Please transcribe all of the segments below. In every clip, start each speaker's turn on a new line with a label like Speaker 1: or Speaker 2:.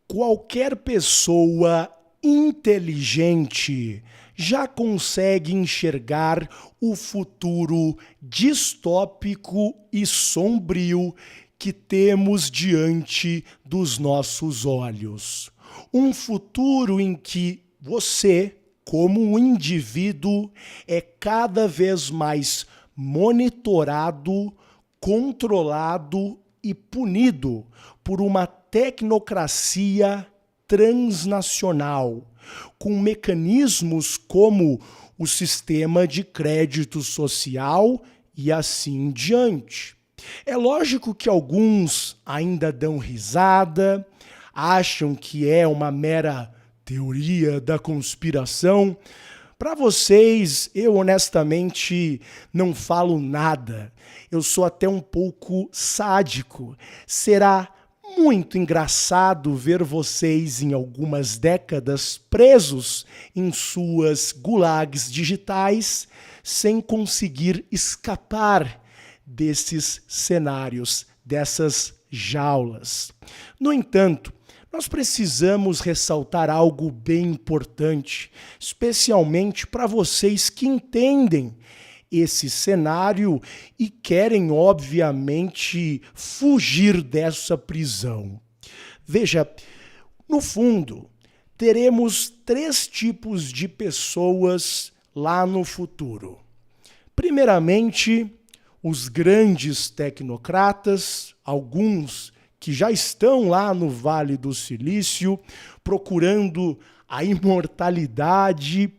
Speaker 1: Qualquer pessoa inteligente já consegue enxergar o futuro distópico e sombrio que temos diante dos nossos olhos. Um futuro em que você, como um indivíduo, é cada vez mais monitorado, controlado e punido por uma tecnocracia transnacional, com mecanismos como o sistema de crédito social e assim diante. É lógico que alguns ainda dão risada, acham que é uma mera teoria da conspiração. Para vocês, eu honestamente não falo nada. Eu sou até um pouco sádico. Será muito engraçado ver vocês em algumas décadas presos em suas gulags digitais sem conseguir escapar desses cenários, dessas jaulas. No entanto, nós precisamos ressaltar algo bem importante, especialmente para vocês que entendem esse cenário e querem, obviamente, fugir dessa prisão. Veja, no fundo, teremos 3 tipos de pessoas lá no futuro. Primeiramente, os grandes tecnocratas, alguns que já estão lá no Vale do Silício, procurando a imortalidade.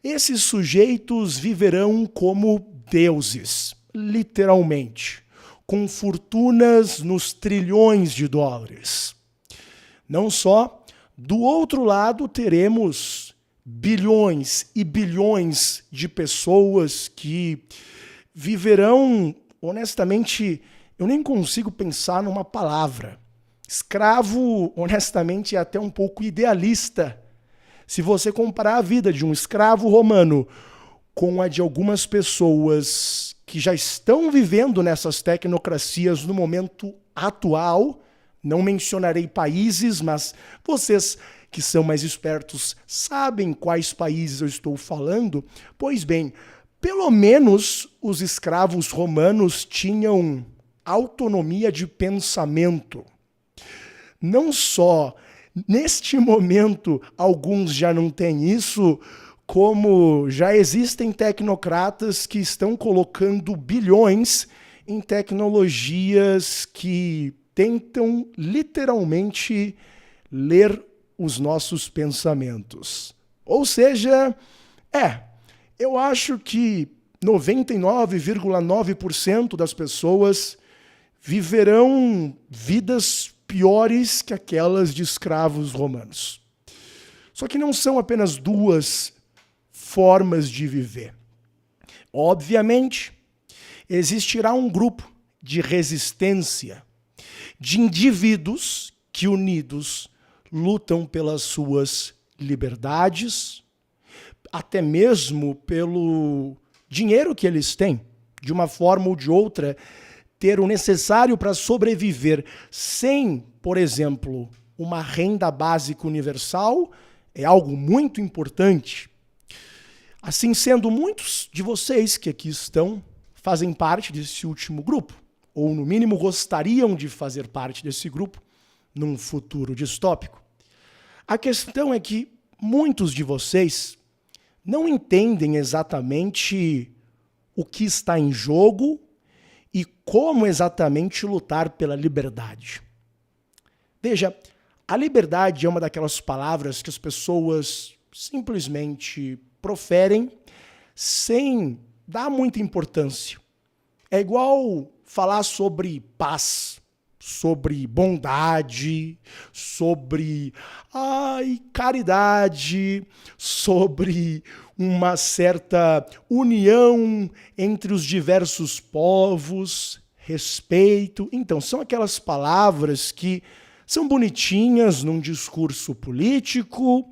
Speaker 1: Esses sujeitos viverão como deuses, literalmente, com fortunas nos trilhões de dólares. Não só, do outro lado teremos bilhões e bilhões de pessoas que viverão, honestamente, eu nem consigo pensar numa palavra. Escravo, honestamente, é até um pouco idealista. Se você comparar a vida de um escravo romano com a de algumas pessoas que já estão vivendo nessas tecnocracias no momento atual, não mencionarei países, mas vocês que são mais espertos sabem quais países eu estou falando. Pois bem, pelo menos os escravos romanos tinham autonomia de pensamento. Não só neste momento alguns já não têm isso, como já existem tecnocratas que estão colocando bilhões em tecnologias que tentam literalmente ler os nossos pensamentos. Ou seja, eu acho que 99,9% das pessoas viverão vidas piores que aquelas de escravos romanos. Só que não são apenas 2 formas de viver. Obviamente, existirá um grupo de resistência de indivíduos que, unidos, lutam pelas suas liberdades, até mesmo pelo dinheiro que eles têm, de uma forma ou de outra, ter o necessário para sobreviver sem, por exemplo, uma renda básica universal, é algo muito importante. Assim sendo, muitos de vocês que aqui estão fazem parte desse último grupo, ou no mínimo gostariam de fazer parte desse grupo num futuro distópico. A questão é que muitos de vocês não entendem exatamente o que está em jogo e como exatamente lutar pela liberdade. Veja, a liberdade é uma daquelas palavras que as pessoas simplesmente proferem sem dar muita importância. É igual falar sobre paz, sobre bondade, sobre caridade, sobre uma certa união entre os diversos povos, respeito. Então, são aquelas palavras que são bonitinhas num discurso político,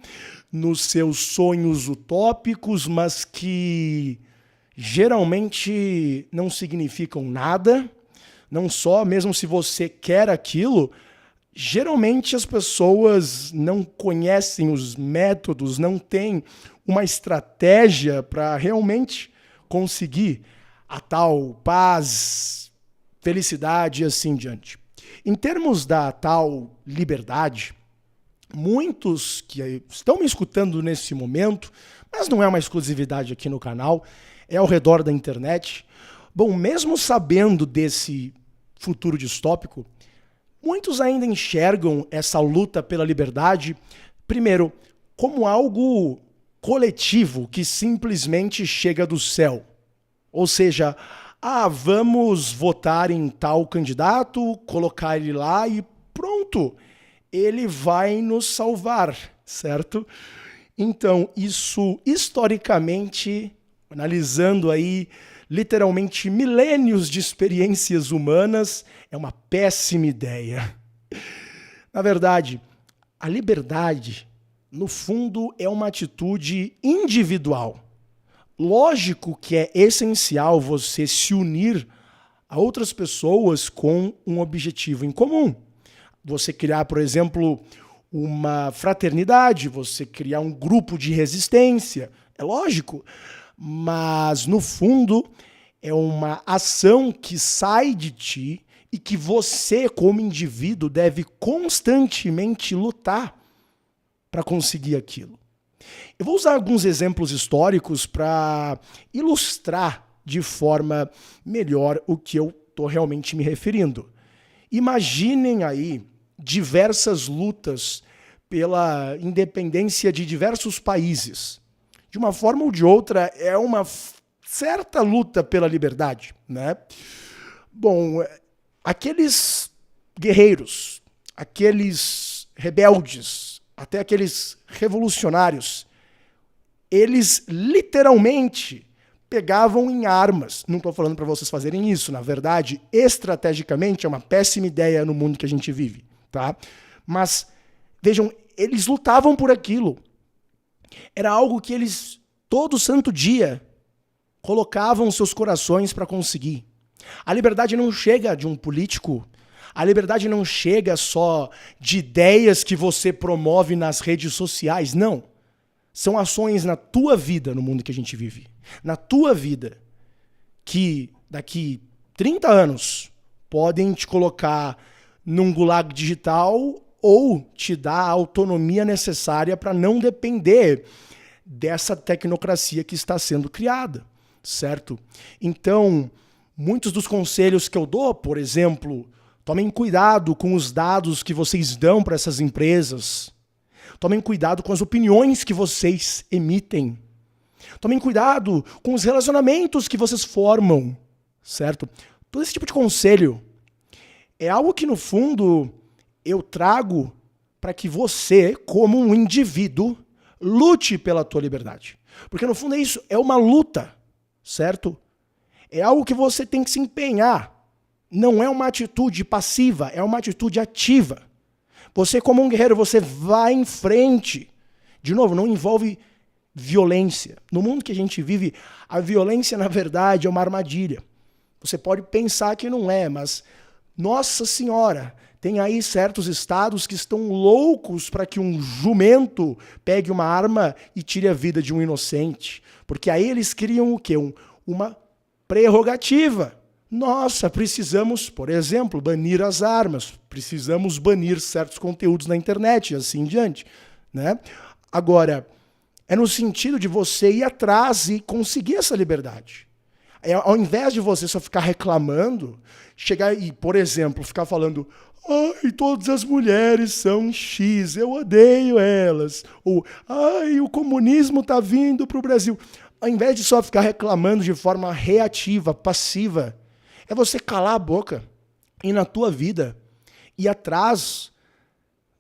Speaker 1: nos seus sonhos utópicos, mas que geralmente não significam nada. Não só, mesmo se você quer aquilo, geralmente as pessoas não conhecem os métodos, não têm uma estratégia para realmente conseguir a tal paz, felicidade e assim diante. Em termos da tal liberdade, muitos que estão me escutando nesse momento, mas não é uma exclusividade aqui no canal, é ao redor da internet. Bom, mesmo sabendo desse futuro distópico, muitos ainda enxergam essa luta pela liberdade, primeiro, como algo coletivo que simplesmente chega do céu. Ou seja, vamos votar em tal candidato, colocar ele lá e pronto, ele vai nos salvar, certo? Então, isso historicamente, analisando aí literalmente milênios de experiências humanas, é uma péssima ideia. Na verdade, a liberdade, no fundo, é uma atitude individual. Lógico que é essencial você se unir a outras pessoas com um objetivo em comum. Você criar, por exemplo, uma fraternidade, você criar um grupo de resistência, é lógico. Mas, no fundo, é uma ação que sai de ti e que você, como indivíduo, deve constantemente lutar para conseguir aquilo. Eu vou usar alguns exemplos históricos para ilustrar de forma melhor o que eu estou realmente me referindo. Imaginem aí diversas lutas pela independência de diversos países. De uma forma ou de outra, é uma certa luta pela liberdade, né? Bom, aqueles guerreiros, aqueles rebeldes, até aqueles revolucionários, eles literalmente pegavam em armas. Não estou falando para vocês fazerem isso, na verdade, estrategicamente é uma péssima ideia no mundo que a gente vive, tá? Mas, vejam, eles lutavam por aquilo. Era algo que eles, todo santo dia, colocavam seus corações para conseguir. A liberdade não chega de um político, a liberdade não chega só de ideias que você promove nas redes sociais, não. São ações na tua vida, no mundo que a gente vive. Na tua vida, que daqui 30 anos podem te colocar num gulag digital ou te dar a autonomia necessária para não depender dessa tecnocracia que está sendo criada, certo? Então, muitos dos conselhos que eu dou, por exemplo, tomem cuidado com os dados que vocês dão para essas empresas. Tomem cuidado com as opiniões que vocês emitem. Tomem cuidado com os relacionamentos que vocês formam, certo? Todo esse tipo de conselho é algo que, no fundo, eu trago para que você, como um indivíduo, lute pela tua liberdade. Porque, no fundo, é isso, é uma luta, certo? É algo que você tem que se empenhar. Não é uma atitude passiva, é uma atitude ativa. Você, como um guerreiro, você vai em frente. De novo, não envolve violência. No mundo que a gente vive, a violência, na verdade, é uma armadilha. Você pode pensar que não é, mas, nossa senhora, tem aí certos estados que estão loucos para que um jumento pegue uma arma e tire a vida de um inocente. Porque aí eles criam o quê? Uma prerrogativa. Nossa, precisamos, por exemplo, banir as armas, precisamos banir certos conteúdos na internet e assim em diante, né? Agora, é no sentido de você ir atrás e conseguir essa liberdade. Ao invés de você só ficar reclamando, chegar e, por exemplo, ficar falando: ai, todas as mulheres são X, eu odeio elas. Ou, ai, o comunismo está vindo para o Brasil. Ao invés de só ficar reclamando de forma reativa, passiva, é você calar a boca e na tua vida ir atrás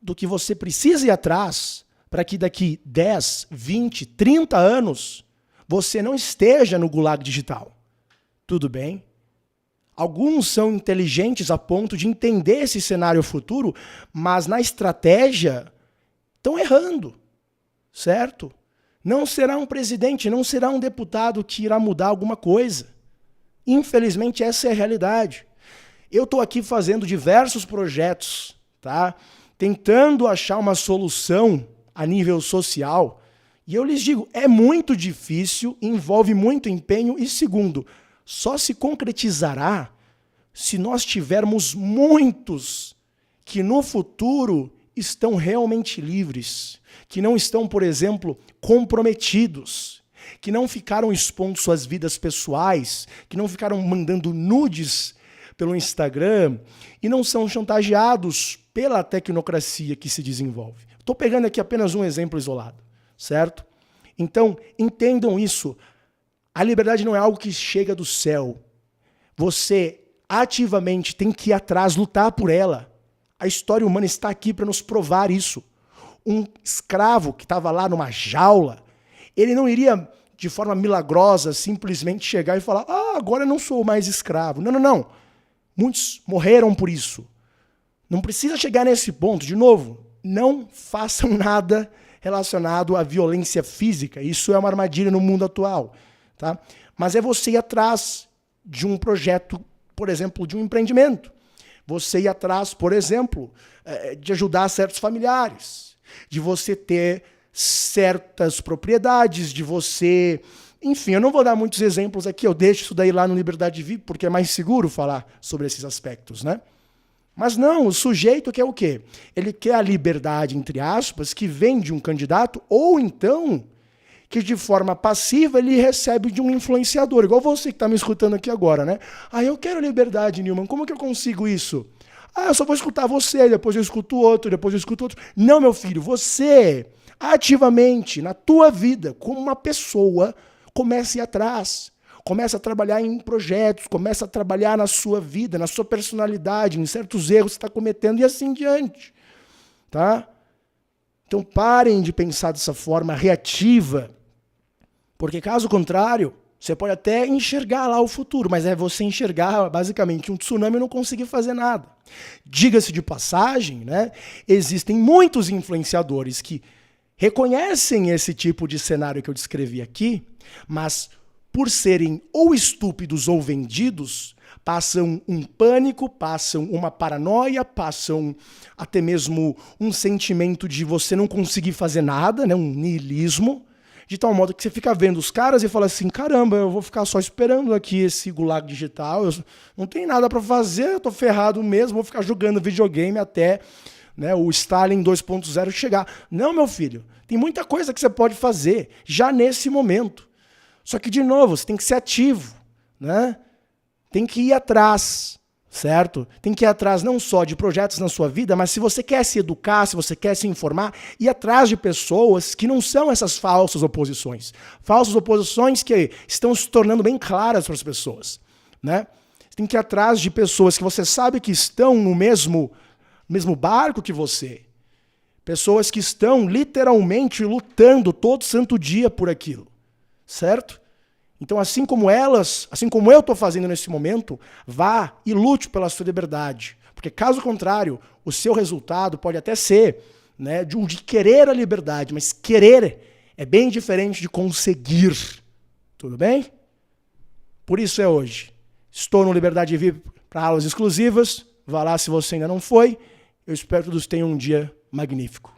Speaker 1: do que você precisa ir atrás para que daqui 10, 20, 30 anos você não esteja no gulag digital. Tudo bem? Alguns são inteligentes a ponto de entender esse cenário futuro, mas na estratégia estão errando, certo? Não será um presidente, não será um deputado que irá mudar alguma coisa. Infelizmente, essa é a realidade. Eu estou aqui fazendo diversos projetos tá? Tentando achar uma solução a nível social. E eu lhes digo, é muito difícil, envolve muito empenho e, segundo, só se concretizará se nós tivermos muitos que no futuro estão realmente livres, que não estão, por exemplo, comprometidos, que não ficaram expondo suas vidas pessoais, que não ficaram mandando nudes pelo Instagram e não são chantageados pela tecnocracia que se desenvolve. Estou pegando aqui apenas um exemplo isolado, certo? Então, entendam isso. A liberdade não é algo que chega do céu. Você ativamente tem que ir atrás, lutar por ela. A história humana está aqui para nos provar isso. Um escravo que estava lá numa jaula, ele não iria, de forma milagrosa, simplesmente chegar e falar: agora eu não sou mais escravo. Não, não, não. Muitos morreram por isso. Não precisa chegar nesse ponto. De novo, não façam nada relacionado à violência física. Isso é uma armadilha no mundo atual. Tá? Mas é você ir atrás de um projeto, por exemplo, de um empreendimento. Você ir atrás, por exemplo, de ajudar certos familiares, de você ter certas propriedades, de você... Enfim, eu não vou dar muitos exemplos aqui, eu deixo isso daí lá no Liberdade VIP, porque é mais seguro falar sobre esses aspectos, né? Mas não, o sujeito quer o quê? Ele quer a liberdade, entre aspas, que vem de um candidato, ou então que de forma passiva ele recebe de um influenciador, igual você que está me escutando aqui agora, né? Eu quero liberdade, Newman, como que eu consigo isso? Eu só vou escutar você, depois eu escuto outro, depois eu escuto outro. Não, meu filho, você, ativamente, na tua vida, como uma pessoa, comece a ir atrás. Comece a trabalhar em projetos, comece a trabalhar na sua vida, na sua personalidade, em certos erros que você está cometendo e assim diante. Tá? Então parem de pensar dessa forma reativa, porque caso contrário, você pode até enxergar lá o futuro, mas é você enxergar basicamente um tsunami e não conseguir fazer nada. Diga-se de passagem, né? Existem muitos influenciadores que reconhecem esse tipo de cenário que eu descrevi aqui, mas por serem ou estúpidos ou vendidos, passam um pânico, passam uma paranoia, passam até mesmo um sentimento de você não conseguir fazer nada, né? Um niilismo, de tal modo que você fica vendo os caras e fala assim, caramba, eu vou ficar só esperando aqui esse gulag digital, eu não tenho nada para fazer, eu tô ferrado mesmo, vou ficar jogando videogame até, né, o Stalin 2.0 chegar. Não, meu filho, tem muita coisa que você pode fazer já nesse momento. Só que, de novo, você tem que ser ativo, né? Tem que ir atrás, certo? Tem que ir atrás não só de projetos na sua vida, mas se você quer se educar, se você quer se informar, ir atrás de pessoas que não são essas falsas oposições. Falsas oposições que estão se tornando bem claras para as pessoas, né? Você tem que ir atrás de pessoas que você sabe que estão no mesmo barco que você. Pessoas que estão literalmente lutando todo santo dia por aquilo. Certo? Então, assim como elas, assim como eu estou fazendo nesse momento, vá e lute pela sua liberdade. Porque, caso contrário, o seu resultado pode até ser, né, de querer a liberdade, mas querer é bem diferente de conseguir. Tudo bem? Por isso é hoje. Estou no Liberdade VIP para aulas exclusivas. Vá lá se você ainda não foi. Eu espero que todos tenham um dia magnífico.